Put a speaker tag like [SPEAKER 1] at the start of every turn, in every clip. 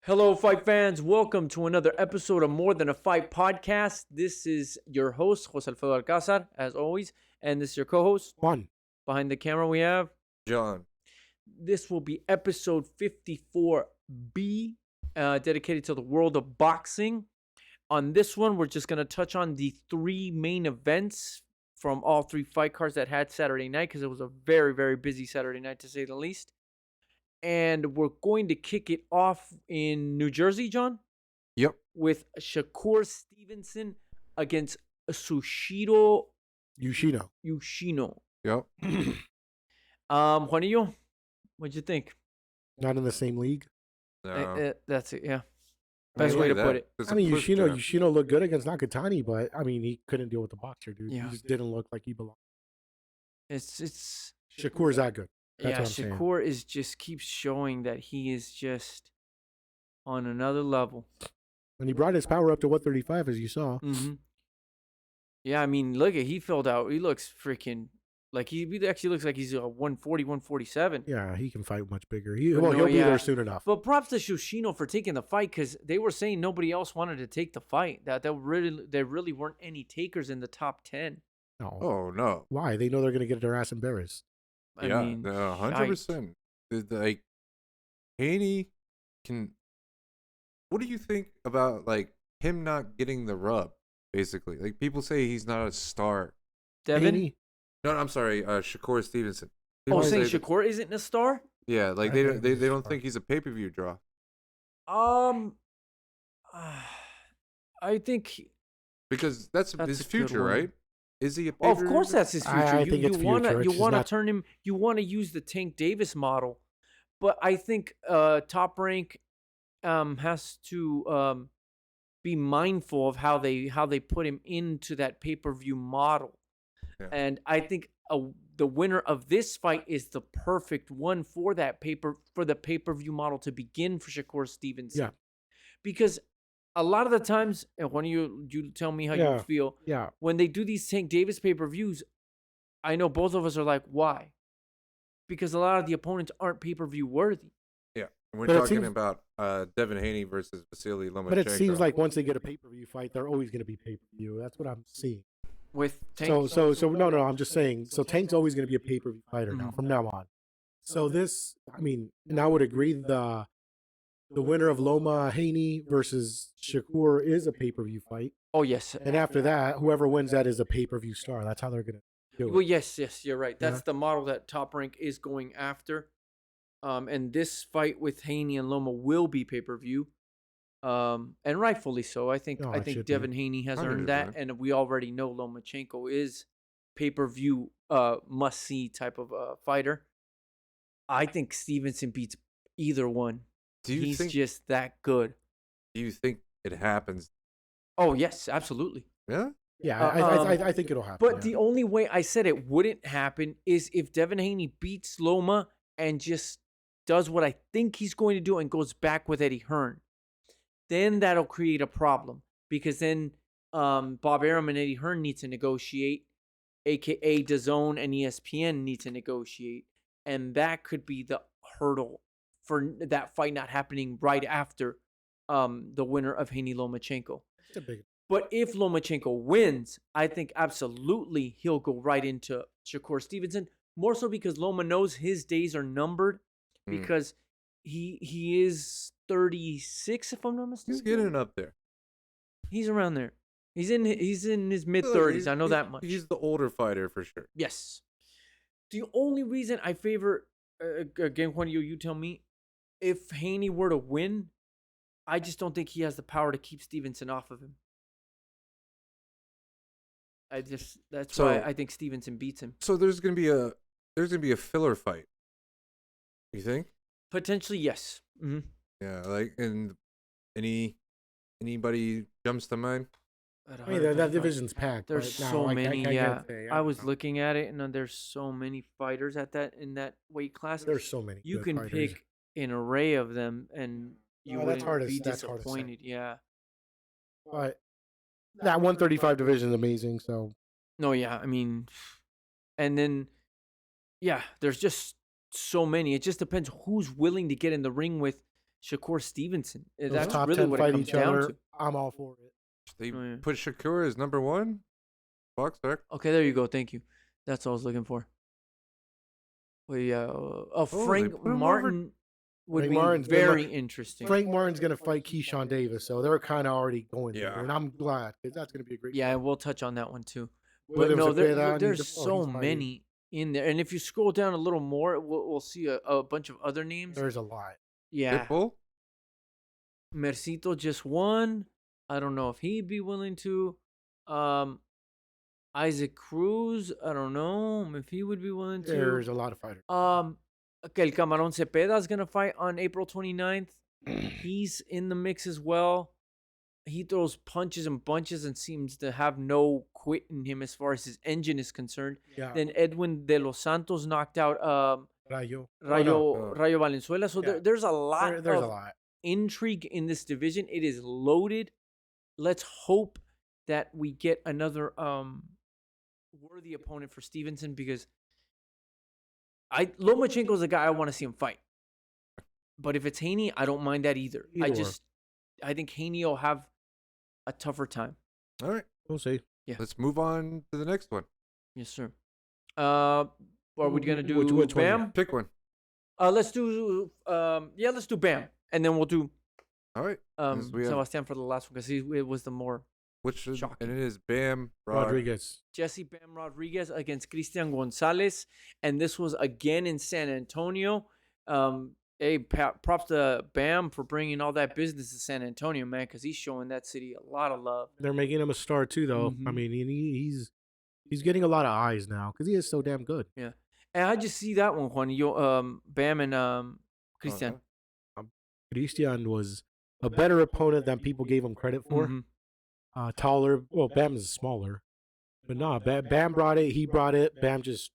[SPEAKER 1] Hello, fight fans. Welcome to another episode of More Than a Fight Podcast. This is your host, Jose Alfredo Alcázar, as always, and this is your co-host.
[SPEAKER 2] Juan.
[SPEAKER 1] Behind the camera, we have
[SPEAKER 3] John.
[SPEAKER 1] This will be episode 54B, dedicated to the world of boxing. On this one, we're just going to touch on the three main events from all three fight cards that had Saturday night, because it was a very, very busy Saturday night, to say the least. And we're going to kick it off in New Jersey, John.
[SPEAKER 3] Yep.
[SPEAKER 1] With Shakur Stevenson against Yoshino.
[SPEAKER 3] Yep.
[SPEAKER 1] Juanillo, what'd you think?
[SPEAKER 2] Not in the same league.
[SPEAKER 3] No.
[SPEAKER 1] That's it, yeah. Best way to put it.
[SPEAKER 2] I mean, Yoshino looked good against Nakatani, but I mean, he couldn't deal with the boxer, dude.
[SPEAKER 1] Yeah.
[SPEAKER 2] He just didn't look like he belonged.
[SPEAKER 1] It's
[SPEAKER 2] Shakur's that good. That's
[SPEAKER 1] yeah,
[SPEAKER 2] what I'm saying.
[SPEAKER 1] Shakur is just keeps showing that he is just on another level.
[SPEAKER 2] And he brought his power up to 135, as you saw.
[SPEAKER 1] Mm-hmm. Yeah, I mean, look at he filled out. He looks freaking like he actually looks like he's a 140, 147.
[SPEAKER 2] Yeah, he can fight much bigger. He'll be
[SPEAKER 1] yeah.
[SPEAKER 2] there soon enough.
[SPEAKER 1] But props to Yoshino for taking the fight, because they were saying nobody else wanted to take the fight. That there really weren't any takers in the top 10.
[SPEAKER 2] No.
[SPEAKER 3] Oh no.
[SPEAKER 2] Why? They know they're going to get their ass embarrassed.
[SPEAKER 1] I
[SPEAKER 3] Yeah,
[SPEAKER 1] mean,
[SPEAKER 3] 100%. Like, Haney can. What do you think about like him not getting the rub? Basically, like people say he's not a star.
[SPEAKER 1] Devin?
[SPEAKER 2] Haney?
[SPEAKER 3] No, I'm sorry. Shakur Stevenson.
[SPEAKER 1] Oh,
[SPEAKER 3] People
[SPEAKER 1] saying
[SPEAKER 3] say
[SPEAKER 1] Shakur isn't a star?
[SPEAKER 3] Yeah, like
[SPEAKER 2] I
[SPEAKER 3] they
[SPEAKER 2] think
[SPEAKER 3] don't
[SPEAKER 2] he's a
[SPEAKER 3] don't
[SPEAKER 2] star.
[SPEAKER 3] think he's a pay-per-view draw.
[SPEAKER 1] I think.
[SPEAKER 3] Because that's
[SPEAKER 1] That's
[SPEAKER 3] his
[SPEAKER 1] a good
[SPEAKER 3] future,
[SPEAKER 1] one.
[SPEAKER 3] right? Is he a
[SPEAKER 1] Oh, of
[SPEAKER 3] pay-per-view
[SPEAKER 1] course,
[SPEAKER 3] draw?
[SPEAKER 1] that's his future.
[SPEAKER 2] I
[SPEAKER 1] you
[SPEAKER 2] think it's
[SPEAKER 1] wanna
[SPEAKER 2] future. It's
[SPEAKER 1] you
[SPEAKER 2] just
[SPEAKER 1] wanna
[SPEAKER 2] not-
[SPEAKER 1] turn him. You wanna use the Tank Davis model, but I think Top Rank has to be mindful of how they put him into that pay-per-view model.
[SPEAKER 3] Yeah.
[SPEAKER 1] And I think the winner of this fight is the perfect one for that the pay-per-view model to begin for Shakur Stevenson.
[SPEAKER 2] Yeah.
[SPEAKER 1] Because a lot of the times, and when you tell me how you feel,
[SPEAKER 2] Yeah.
[SPEAKER 1] when they do these Tank Davis pay-per-views, I know both of us are like, why? Because a lot of the opponents aren't pay-per-view worthy.
[SPEAKER 3] Yeah, and we're
[SPEAKER 2] But it
[SPEAKER 3] talking
[SPEAKER 2] seems-
[SPEAKER 3] about Devin Haney versus Vasily Lomachenko.
[SPEAKER 2] But it seems like once they get a pay-per-view fight, they're always going to be pay-per-view. That's what I'm seeing.
[SPEAKER 1] With Tank.
[SPEAKER 2] So no, I'm just saying. So Tank's always going to be a pay-per-view fighter now, from now on. So this, I mean, and I would agree the winner of Loma Haney versus Shakur is a pay-per-view fight,
[SPEAKER 1] Oh, yes.
[SPEAKER 2] and after that, whoever wins that is a pay-per-view star. That's how they're going to do
[SPEAKER 1] Well,
[SPEAKER 2] it.
[SPEAKER 1] yes, you're right. That's
[SPEAKER 2] Yeah.
[SPEAKER 1] the model that Top Rank is going after. And this fight with Haney and Loma will be pay-per-view. And rightfully so. I think
[SPEAKER 2] Oh,
[SPEAKER 1] I
[SPEAKER 2] it
[SPEAKER 1] think
[SPEAKER 2] should be.
[SPEAKER 1] Devin Haney has earned that,
[SPEAKER 3] 100%.
[SPEAKER 1] and we already know Lomachenko is pay-per-view must-see type of fighter. I think Stevenson beats either one. He's just that good.
[SPEAKER 3] Do you think it happens?
[SPEAKER 1] Oh, yes, absolutely.
[SPEAKER 3] Yeah.
[SPEAKER 2] Yeah, I think it'll happen.
[SPEAKER 1] But
[SPEAKER 2] yeah.
[SPEAKER 1] the only way I said it wouldn't happen is if Devin Haney beats Loma and just does what I think he's going to do and goes back with Eddie Hearn. Then that'll create a problem, because then Bob Arum and Eddie Hearn need to negotiate, a.k.a. DAZN and ESPN need to negotiate. And that could be the hurdle for that fight not happening right after the winner of Haney Lomachenko.
[SPEAKER 2] It's a big.
[SPEAKER 1] But if Lomachenko wins, I think absolutely he'll go right into Shakur Stevenson. More so because Loma knows his days are numbered, because he is 36, if I'm not mistaken.
[SPEAKER 3] He's getting up there.
[SPEAKER 1] He's around there. He's in his mid 30s. I know that much.
[SPEAKER 3] He's the older fighter for sure.
[SPEAKER 1] Yes. The only reason I favor again, Juan, you tell me, if Haney were to win, I just don't think he has the power to keep Stevenson off of him. That's why I think Stevenson beats him.
[SPEAKER 3] So there's gonna be a filler fight. You think?
[SPEAKER 1] Potentially, yes. Mm-hmm.
[SPEAKER 3] Yeah, like, and anybody jumps to mind?
[SPEAKER 2] I mean, that division's packed.
[SPEAKER 1] There's
[SPEAKER 2] but no,
[SPEAKER 1] so
[SPEAKER 2] I
[SPEAKER 1] many.
[SPEAKER 2] can't
[SPEAKER 1] Yeah,
[SPEAKER 2] say.
[SPEAKER 1] I was
[SPEAKER 2] don't know.
[SPEAKER 1] looking at it, and there's so many fighters in that weight class.
[SPEAKER 2] There's so many.
[SPEAKER 1] You
[SPEAKER 2] good
[SPEAKER 1] can
[SPEAKER 2] fighters.
[SPEAKER 1] pick an array of them, and you
[SPEAKER 2] Oh,
[SPEAKER 1] wouldn't
[SPEAKER 2] that's hard to-
[SPEAKER 1] be
[SPEAKER 2] that's hard to say.
[SPEAKER 1] disappointed. Yeah.
[SPEAKER 2] But that 135 division is amazing. So
[SPEAKER 1] No, yeah. I mean, and then, yeah, there's just so many. It just depends who's willing to get in the ring with Shakur Stevenson.
[SPEAKER 2] Those
[SPEAKER 1] That's
[SPEAKER 2] top
[SPEAKER 1] really
[SPEAKER 2] 10
[SPEAKER 1] what it
[SPEAKER 2] fight
[SPEAKER 1] comes
[SPEAKER 2] each
[SPEAKER 1] down
[SPEAKER 2] other.
[SPEAKER 1] to.
[SPEAKER 2] I'm all for it.
[SPEAKER 3] They
[SPEAKER 1] Oh, yeah.
[SPEAKER 3] put Shakur as number 1 boxer.
[SPEAKER 1] Okay, there you go. Thank you. That's what I was looking for. Well, yeah.
[SPEAKER 3] they
[SPEAKER 1] Frank
[SPEAKER 3] put him over-
[SPEAKER 1] Martin would
[SPEAKER 2] Frank
[SPEAKER 1] be
[SPEAKER 2] Martin's been
[SPEAKER 1] very
[SPEAKER 2] like-
[SPEAKER 1] interesting.
[SPEAKER 2] Frank Martin's going to fight Keyshawn Davis, so they're kind of already going
[SPEAKER 3] Yeah.
[SPEAKER 2] there. And I'm glad because that's going to be a great
[SPEAKER 1] Yeah,
[SPEAKER 2] fight.
[SPEAKER 1] we'll touch on that one too. But
[SPEAKER 2] Williams
[SPEAKER 1] no,
[SPEAKER 2] Zepeda, and
[SPEAKER 1] there's
[SPEAKER 2] he's
[SPEAKER 1] so
[SPEAKER 2] fighting.
[SPEAKER 1] many in there. And if you scroll down a little more, we'll see a bunch of other names.
[SPEAKER 2] There's a lot.
[SPEAKER 1] Yeah.
[SPEAKER 3] Pitbull.
[SPEAKER 1] Mercito just won. I don't know if he'd be willing to. Isaac Cruz, I don't know if he would be willing to.
[SPEAKER 2] There's a lot of fighters.
[SPEAKER 1] Okay, El Camarón Cepeda is going to fight on April 29th. He's in the mix as well. He throws punches and bunches and seems to have no quit in him as far as his engine is concerned.
[SPEAKER 2] Yeah.
[SPEAKER 1] Then Edwin de los Santos knocked out
[SPEAKER 2] Rayo.
[SPEAKER 1] Rayo Valenzuela. So
[SPEAKER 2] Yeah.
[SPEAKER 1] there's a lot
[SPEAKER 2] There's
[SPEAKER 1] of
[SPEAKER 2] a lot.
[SPEAKER 1] intrigue in this division. It is loaded. Let's hope that we get another worthy opponent for Stevenson because Lomachenko's the guy I want to see him fight. But if it's Haney, I don't mind that either. I think Haney will have a tougher time.
[SPEAKER 3] All right.
[SPEAKER 2] We'll see.
[SPEAKER 1] Yeah.
[SPEAKER 3] Let's move on to the next one.
[SPEAKER 1] Yes, sir. Are we gonna do
[SPEAKER 2] Which one?
[SPEAKER 1] Bam?
[SPEAKER 3] Pick one.
[SPEAKER 1] Let's do let's do Bam, and then we'll do
[SPEAKER 3] All right. Yes, we have-
[SPEAKER 1] Sebastian for the last one because it was the more
[SPEAKER 3] Which is,
[SPEAKER 1] shocking.
[SPEAKER 3] and it is Bam
[SPEAKER 2] Rodriguez.
[SPEAKER 1] Jesse Bam Rodriquez against Cristian Gonzalez, and this was again in San Antonio. Hey, props to Bam for bringing all that business to San Antonio, man, because he's showing that city a lot of love.
[SPEAKER 2] They're making him a star too, though. I
[SPEAKER 1] Mhm.
[SPEAKER 2] mean, he's getting a lot of eyes now because he is so damn good.
[SPEAKER 1] Yeah, and I just see that one, Juan. Bam and Cristian.
[SPEAKER 2] Cristian was a better opponent than people gave him credit for.
[SPEAKER 1] Mhm.
[SPEAKER 2] Taller. Well, Bam is smaller, but no, Bam brought it. He brought it. Bam just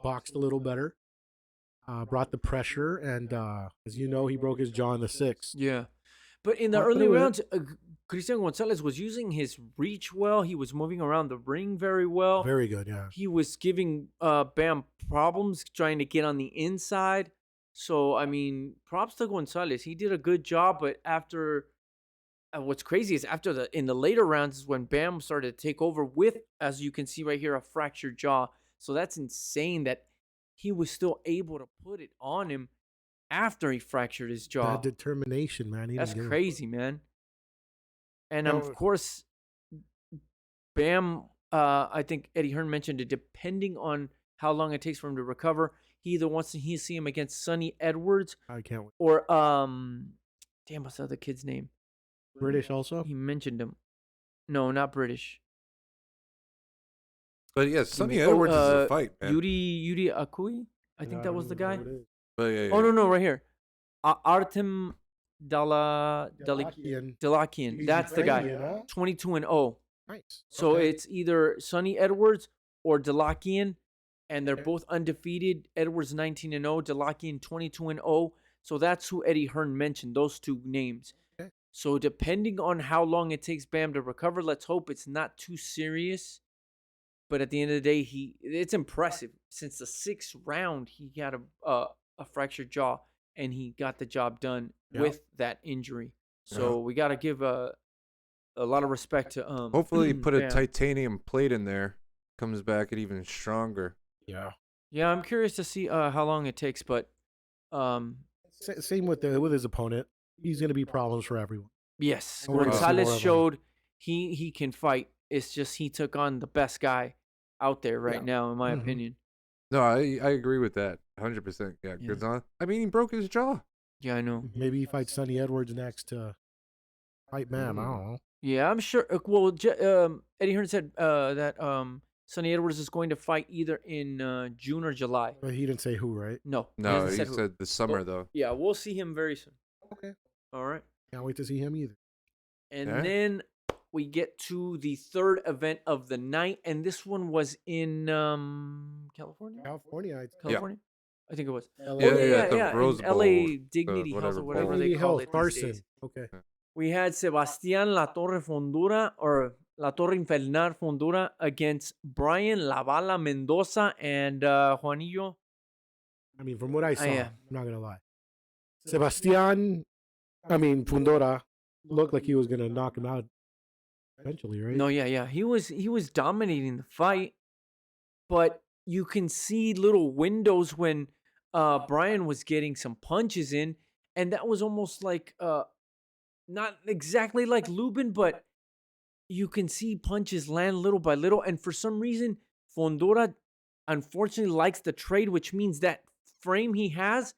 [SPEAKER 2] boxed a little better. Brought the pressure, and as you know, he broke his jaw in the sixth.
[SPEAKER 1] Yeah, but in the
[SPEAKER 2] But
[SPEAKER 1] early
[SPEAKER 2] anyway-
[SPEAKER 1] rounds, Cristian Gonzalez was using his reach well. He was moving around the ring very well.
[SPEAKER 2] Very good, yeah.
[SPEAKER 1] He was giving Bam problems trying to get on the inside. So, I mean, props to Gonzalez. He did a good job, but after what's crazy is in the later rounds is when Bam started to take over with, as you can see right here, a fractured jaw. So that's insane that he was still able to put it on him after he fractured his jaw.
[SPEAKER 2] That determination, man. He
[SPEAKER 1] That's
[SPEAKER 2] didn't give a
[SPEAKER 1] crazy, man. And
[SPEAKER 2] No.
[SPEAKER 1] of course, Bam, I think Eddie Hearn mentioned it, depending on how long it takes for him to recover, he either wants to see him against Sonny Edwards
[SPEAKER 2] I can't wait.
[SPEAKER 1] or damn, what's the other kid's name?
[SPEAKER 2] British also?
[SPEAKER 1] He mentioned him. No, not British.
[SPEAKER 3] But yeah, Sonny
[SPEAKER 1] Oh,
[SPEAKER 3] Edwards is a fight, man.
[SPEAKER 1] Yuri Akui? I think that was the guy.
[SPEAKER 3] But yeah,
[SPEAKER 1] Oh, no, right here. Artem
[SPEAKER 2] Dalakian.
[SPEAKER 1] Dalakian. That's the guy.
[SPEAKER 2] Ukrainian, huh?
[SPEAKER 1] 22-0.
[SPEAKER 2] Nice.
[SPEAKER 1] So
[SPEAKER 2] Okay.
[SPEAKER 1] it's either Sonny Edwards or Dalakian, and they're both undefeated. Edwards 19-0, Dalakian 22-0. So that's who Eddie Hearn mentioned, those two names.
[SPEAKER 2] Okay.
[SPEAKER 1] So depending on how long it takes Bam to recover, let's hope it's not too serious. But at the end of the day, it's impressive. Since the 6th round, he had a fractured jaw, and he got the job done
[SPEAKER 2] Yeah.
[SPEAKER 1] with that injury. So we got to give a lot of respect to
[SPEAKER 3] hopefully put a
[SPEAKER 1] Bam.
[SPEAKER 3] titanium plate in there. Comes back and even stronger.
[SPEAKER 2] Yeah.
[SPEAKER 1] Yeah, I'm curious to see how long it takes, but
[SPEAKER 2] Same with his opponent. He's going to be problems for everyone.
[SPEAKER 1] yes,
[SPEAKER 2] We're gonna see more
[SPEAKER 1] Gonzalez
[SPEAKER 2] of him.
[SPEAKER 1] showed he can fight. It's just he took on the best guy out there right
[SPEAKER 2] Yeah.
[SPEAKER 1] now, in my
[SPEAKER 2] Mhm.
[SPEAKER 1] opinion.
[SPEAKER 3] No, I agree with that 100%. Yeah,
[SPEAKER 1] Yeah.
[SPEAKER 3] Gonzalez. I mean, he broke his jaw.
[SPEAKER 1] Yeah, I know.
[SPEAKER 2] Maybe he fights Sonny Edwards next to fight Bam. I don't know.
[SPEAKER 1] Yeah, I'm sure. Well, Eddie Hearn said that Sonny Edwards is going to fight either in June or July.
[SPEAKER 2] But he didn't say who, right?
[SPEAKER 1] No,
[SPEAKER 3] No,
[SPEAKER 1] hasn't
[SPEAKER 3] he
[SPEAKER 1] said who.
[SPEAKER 3] said the summer
[SPEAKER 1] Oh,
[SPEAKER 3] though.
[SPEAKER 1] Yeah, we'll see him very soon.
[SPEAKER 2] Okay.
[SPEAKER 1] All right.
[SPEAKER 2] Can't wait to see him either.
[SPEAKER 1] And
[SPEAKER 3] Yeah.
[SPEAKER 1] then we get to the third event of the night, and this one was in California.
[SPEAKER 2] California.
[SPEAKER 1] California, I think it was.
[SPEAKER 3] Yeah, yeah, the Rose
[SPEAKER 1] in LA
[SPEAKER 3] Bowl,
[SPEAKER 1] Dignity Health
[SPEAKER 3] whatever
[SPEAKER 1] or whatever
[SPEAKER 3] bowl.
[SPEAKER 1] they call it these
[SPEAKER 2] Carson.
[SPEAKER 1] days.
[SPEAKER 2] Okay.
[SPEAKER 1] We had Sebastian La Torre Fundora or La Torre Infernal Fundora against Brian La Bala Mendoza and Juanillo.
[SPEAKER 2] I mean, from what I saw,
[SPEAKER 1] yeah.
[SPEAKER 2] I'm not going to lie. Sebastian I mean, Fundora looked like he was gonna knock him out eventually, right?
[SPEAKER 1] No, yeah. He was dominating the fight, but you can see little windows when Brian was getting some punches in, and that was almost like not exactly like Lubin, but you can see punches land little by little. And for some reason, Fundora unfortunately likes the trade, which means that frame he has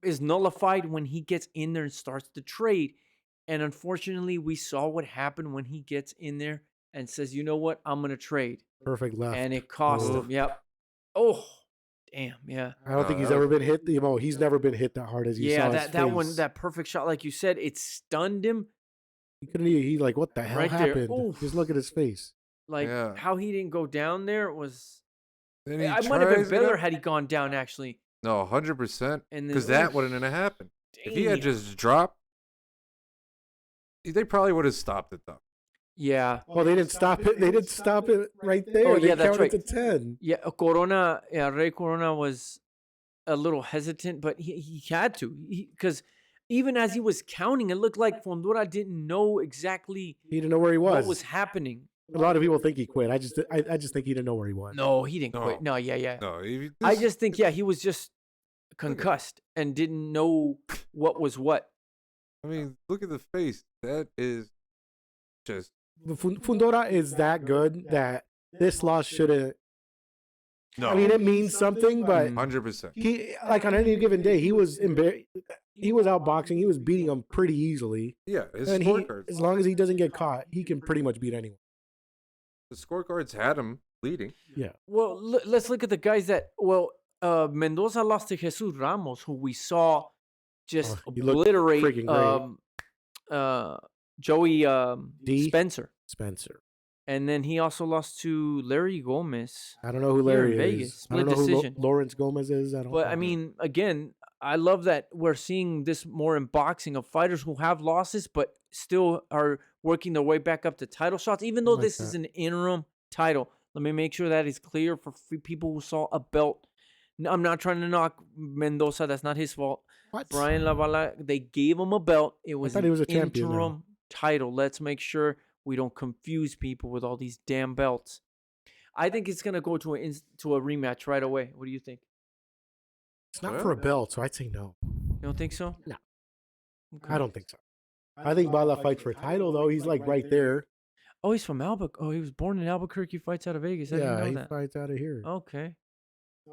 [SPEAKER 1] is nullified when he gets in there and starts to trade. And unfortunately, we saw what happened when he gets in there and says, you know what, I'm going to trade.
[SPEAKER 2] Perfect left.
[SPEAKER 1] And it cost him. Yep. Oh, damn. Yeah.
[SPEAKER 2] I don't think he's ever been hit. He's never been hit that hard as you saw.
[SPEAKER 1] Yeah,
[SPEAKER 2] his
[SPEAKER 1] that one,
[SPEAKER 2] face.
[SPEAKER 1] that perfect shot, like you said, it stunned him.
[SPEAKER 2] He couldn't. He like, what the hell
[SPEAKER 1] Right there.
[SPEAKER 2] happened?
[SPEAKER 1] Oof.
[SPEAKER 2] Just look at his face.
[SPEAKER 1] Like how he didn't go down there was.
[SPEAKER 3] Then he
[SPEAKER 1] I might have been
[SPEAKER 3] tries it
[SPEAKER 1] better
[SPEAKER 3] up.
[SPEAKER 1] had he gone down actually.
[SPEAKER 3] No, 100%.
[SPEAKER 1] And then-
[SPEAKER 3] Because that wouldn't have happened. If he had
[SPEAKER 1] Damn.
[SPEAKER 3] just dropped, they probably would have stopped it though.
[SPEAKER 1] Yeah.
[SPEAKER 2] Well, they didn't stop it. They didn't stop it right there.
[SPEAKER 1] Oh,
[SPEAKER 2] They
[SPEAKER 1] yeah, that's
[SPEAKER 2] counted
[SPEAKER 1] right.
[SPEAKER 2] to 10.
[SPEAKER 1] Yeah, Corona, Rey Corona was a little hesitant, but he had to. Because even as he was counting, it looked like Fundora didn't know exactly
[SPEAKER 2] He didn't know where he
[SPEAKER 1] what was happening.
[SPEAKER 2] A lot of people think he quit. I just think he didn't know where he was.
[SPEAKER 1] No, he didn't
[SPEAKER 3] No.
[SPEAKER 1] quit. No, yeah.
[SPEAKER 3] No,
[SPEAKER 1] I just think, he was just concussed and didn't know what was what.
[SPEAKER 3] I mean, look at the face. That is just
[SPEAKER 2] Fundora is that good that this loss shouldn't.
[SPEAKER 3] no.
[SPEAKER 2] I mean, it means something, but
[SPEAKER 3] 100%.
[SPEAKER 2] he like on any given day he was he was outboxing. He was beating him pretty easily.
[SPEAKER 3] Yeah, his
[SPEAKER 2] And
[SPEAKER 3] scorecards.
[SPEAKER 2] as long as he doesn't get caught, he can pretty much beat anyone.
[SPEAKER 3] The scorecards had him leading.
[SPEAKER 2] Yeah.
[SPEAKER 1] Well, let's look at the guys that. Well, Mendoza lost to Jesus Ramos, who we saw just
[SPEAKER 2] He looked
[SPEAKER 1] obliterate
[SPEAKER 2] freaking great.
[SPEAKER 1] Joey
[SPEAKER 2] D?
[SPEAKER 1] Spencer,
[SPEAKER 2] Spencer.
[SPEAKER 1] and then he also lost to Larry Gomez.
[SPEAKER 2] I don't know who
[SPEAKER 1] Here in
[SPEAKER 2] Larry
[SPEAKER 1] Vegas,
[SPEAKER 2] is. I don't
[SPEAKER 1] split
[SPEAKER 2] know
[SPEAKER 1] decision.
[SPEAKER 2] who Lawrence Gomez is. I don't.
[SPEAKER 1] But
[SPEAKER 2] know.
[SPEAKER 1] I mean, again, I love that we're seeing this more in boxing of fighters who have losses, but still are working their way back up to title shots. Even though
[SPEAKER 2] Like
[SPEAKER 1] this is
[SPEAKER 2] that.
[SPEAKER 1] an interim title, let me make sure that is clear for people who saw a belt. I'm not trying to knock Mendoza. That's not his fault.
[SPEAKER 2] What?
[SPEAKER 1] Brian La Bala, they gave him a belt. It was
[SPEAKER 2] thought
[SPEAKER 1] an
[SPEAKER 2] he was a champion now.
[SPEAKER 1] interim title. Let's make sure we don't confuse people with all these damn belts. I think it's gonna go to a rematch right away. What do you think?
[SPEAKER 2] It's not for a belt, so I'd say no.
[SPEAKER 1] You don't think so?
[SPEAKER 2] No.
[SPEAKER 1] Okay.
[SPEAKER 2] I don't think so. I think Bala fights for a title though. He's like right there.
[SPEAKER 1] Oh, he's from Albuquerque. Oh, he was born in Albuquerque. Fights out of Vegas. I
[SPEAKER 2] Yeah,
[SPEAKER 1] didn't
[SPEAKER 2] he
[SPEAKER 1] know that.
[SPEAKER 2] fights out of here.
[SPEAKER 1] Okay.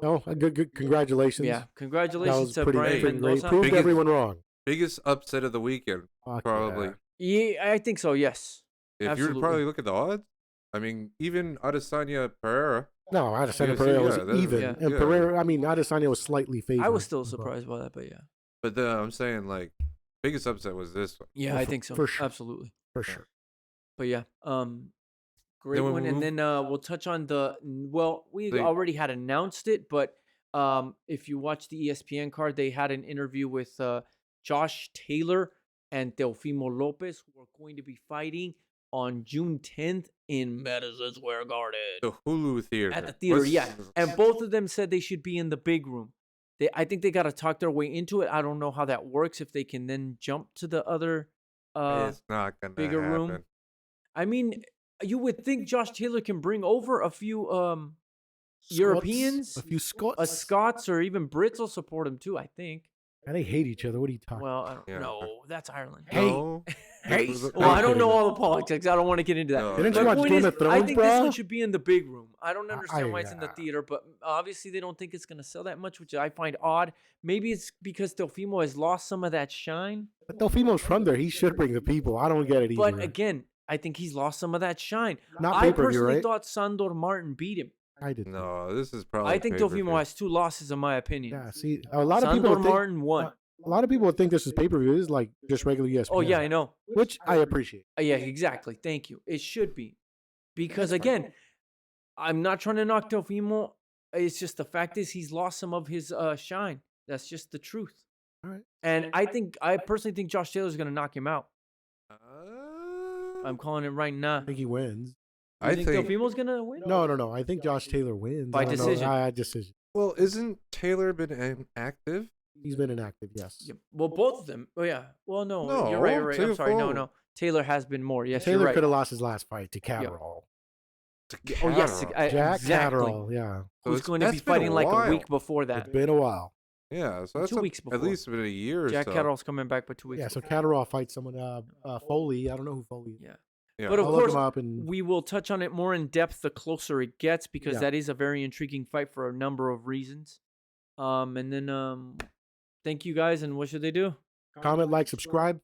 [SPEAKER 2] No, good. Congratulations.
[SPEAKER 1] Yeah.
[SPEAKER 2] That
[SPEAKER 1] Congratulations
[SPEAKER 2] was
[SPEAKER 1] to
[SPEAKER 2] pretty
[SPEAKER 1] Brian
[SPEAKER 2] freaking great.
[SPEAKER 1] Mendoza.
[SPEAKER 2] Proved
[SPEAKER 3] Biggest-
[SPEAKER 2] everyone wrong.
[SPEAKER 3] Biggest upset of the weekend,
[SPEAKER 2] Fuck
[SPEAKER 3] probably.
[SPEAKER 2] yeah.
[SPEAKER 1] Yeah, I think so. Yes.
[SPEAKER 3] If you were
[SPEAKER 1] Absolutely.
[SPEAKER 3] to probably look at the odds, I mean, even Adesanya Pereira,
[SPEAKER 2] No, Adesanya
[SPEAKER 3] Yeah,
[SPEAKER 2] Pereira was
[SPEAKER 3] yeah, that-
[SPEAKER 2] even,
[SPEAKER 1] yeah.
[SPEAKER 2] and
[SPEAKER 3] Yeah.
[SPEAKER 2] Pereira. I mean, Adesanya was slightly favored.
[SPEAKER 1] I was still
[SPEAKER 2] but-
[SPEAKER 1] surprised by that, but yeah.
[SPEAKER 3] but I'm saying like biggest upset was this one.
[SPEAKER 1] Yeah,
[SPEAKER 2] Well,
[SPEAKER 1] I
[SPEAKER 2] for-
[SPEAKER 1] think so.
[SPEAKER 2] for sure.
[SPEAKER 1] Absolutely.
[SPEAKER 2] for sure.
[SPEAKER 1] But yeah, great
[SPEAKER 3] when
[SPEAKER 1] one.
[SPEAKER 3] we
[SPEAKER 1] And
[SPEAKER 3] move-
[SPEAKER 1] then we'll touch on we
[SPEAKER 3] The-
[SPEAKER 1] already had announced it, but if you watch the ESPN card, they had an interview with Josh Taylor and Teofimo Lopez, who are going to be fighting on June 10th in Madison Square Garden.
[SPEAKER 3] The Hulu theater.
[SPEAKER 1] At the theater,
[SPEAKER 3] What's-
[SPEAKER 1] yeah. And both of them said they should be in the big room. I think they got to talk their way into it. I don't know how that works, if they can then jump to the other
[SPEAKER 3] it's not gonna
[SPEAKER 1] bigger
[SPEAKER 3] happen.
[SPEAKER 1] room. I mean, you would think Josh Taylor can bring over a few Europeans,
[SPEAKER 2] Scots, a few Scots.
[SPEAKER 1] Scots, or even Brits will support him too, I think.
[SPEAKER 2] And they hate each other. What are you talking?
[SPEAKER 1] Well, I don't
[SPEAKER 3] Yeah.
[SPEAKER 1] know. That's Ireland.
[SPEAKER 3] No.
[SPEAKER 2] Hey.
[SPEAKER 1] Well, I don't know all the politics. I don't want to get into that.
[SPEAKER 3] No.
[SPEAKER 2] Didn't
[SPEAKER 1] My
[SPEAKER 2] you watch
[SPEAKER 1] point
[SPEAKER 2] Game
[SPEAKER 1] is,
[SPEAKER 2] of
[SPEAKER 1] I
[SPEAKER 2] Thrones,
[SPEAKER 1] think this
[SPEAKER 2] bro?
[SPEAKER 1] one should be in the big room. I don't understand why it's in the
[SPEAKER 2] yeah.
[SPEAKER 1] theater, but obviously they don't think it's going to sell that much, which I find odd. Maybe it's because Teofimo has lost some of that shine.
[SPEAKER 2] But Teofimo's from there. He should bring the people. I don't get it either.
[SPEAKER 1] But again, I think he's lost some of that shine.
[SPEAKER 2] Not
[SPEAKER 1] I
[SPEAKER 2] pay-per-view,
[SPEAKER 1] personally
[SPEAKER 2] right?
[SPEAKER 1] thought Sandor Martin beat him.
[SPEAKER 2] I did.
[SPEAKER 3] No, this is probably.
[SPEAKER 1] I think
[SPEAKER 3] pay-per-view.
[SPEAKER 1] Teofimo has 2 losses, in my opinion.
[SPEAKER 2] Yeah. See, a lot of
[SPEAKER 1] Sandor
[SPEAKER 2] people think.
[SPEAKER 1] Martin won.
[SPEAKER 2] A lot of people would think this is pay-per-view. This is like just regular ESPN.
[SPEAKER 1] Oh, yeah, I know.
[SPEAKER 2] Which I appreciate.
[SPEAKER 1] Yeah, exactly. Thank you. It should be. Because, again, I'm not trying to knock Teofimo. It's just the fact is he's lost some of his shine. That's just the truth.
[SPEAKER 2] All right.
[SPEAKER 1] And I personally think Josh Taylor's going to knock him out. I'm calling it right now.
[SPEAKER 2] I think he wins.
[SPEAKER 1] You
[SPEAKER 3] I
[SPEAKER 1] think
[SPEAKER 3] think.
[SPEAKER 1] Teofimo's going to win?
[SPEAKER 2] No. I think Josh Taylor wins.
[SPEAKER 1] By
[SPEAKER 2] I don't know.
[SPEAKER 1] decision.
[SPEAKER 2] Decision.
[SPEAKER 3] Well, isn't Taylor been inactive?
[SPEAKER 2] He's been inactive, yes.
[SPEAKER 1] Yep. Well, both of them. Oh yeah. Well, no,
[SPEAKER 3] No,
[SPEAKER 1] you're right. You're right. I'm sorry. No,
[SPEAKER 3] Teofimo.
[SPEAKER 1] no. Taylor has been more. Yes,
[SPEAKER 2] Taylor
[SPEAKER 1] you're right.
[SPEAKER 2] could have lost his last fight to Catterall.
[SPEAKER 1] Oh yes,
[SPEAKER 3] Catterall.
[SPEAKER 2] Jack
[SPEAKER 1] exactly.
[SPEAKER 2] Catterall, yeah.
[SPEAKER 3] So
[SPEAKER 1] Who's
[SPEAKER 3] it's-
[SPEAKER 1] going to be
[SPEAKER 3] that's been
[SPEAKER 1] fighting like a
[SPEAKER 3] while.
[SPEAKER 1] week before that?
[SPEAKER 2] It's been a while.
[SPEAKER 3] Yeah, so that's
[SPEAKER 1] 2 weeks
[SPEAKER 3] at
[SPEAKER 1] before.
[SPEAKER 3] least been a year or
[SPEAKER 1] Jack
[SPEAKER 3] so.
[SPEAKER 1] Catterall's coming back, but 2 weeks.
[SPEAKER 2] Yeah, so
[SPEAKER 1] before.
[SPEAKER 2] Catterall fights someone, Foley. I don't know who Foley is.
[SPEAKER 1] Yeah.
[SPEAKER 3] Yeah.
[SPEAKER 1] But of
[SPEAKER 2] I'll look
[SPEAKER 1] course,
[SPEAKER 2] him up and
[SPEAKER 1] we will touch on it more in depth the closer it gets because
[SPEAKER 2] Yeah.
[SPEAKER 1] that is a very intriguing fight for a number of reasons. And then thank you guys, and what should they do?
[SPEAKER 2] comment, like, subscribe.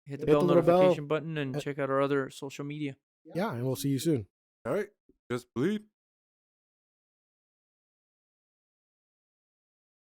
[SPEAKER 1] Hit the
[SPEAKER 2] Hit
[SPEAKER 1] bell
[SPEAKER 2] the little bell.
[SPEAKER 1] notification button and
[SPEAKER 2] Uh,
[SPEAKER 1] check out our other social media.
[SPEAKER 2] Yeah, and we'll see you soon.
[SPEAKER 3] All right, just bleed.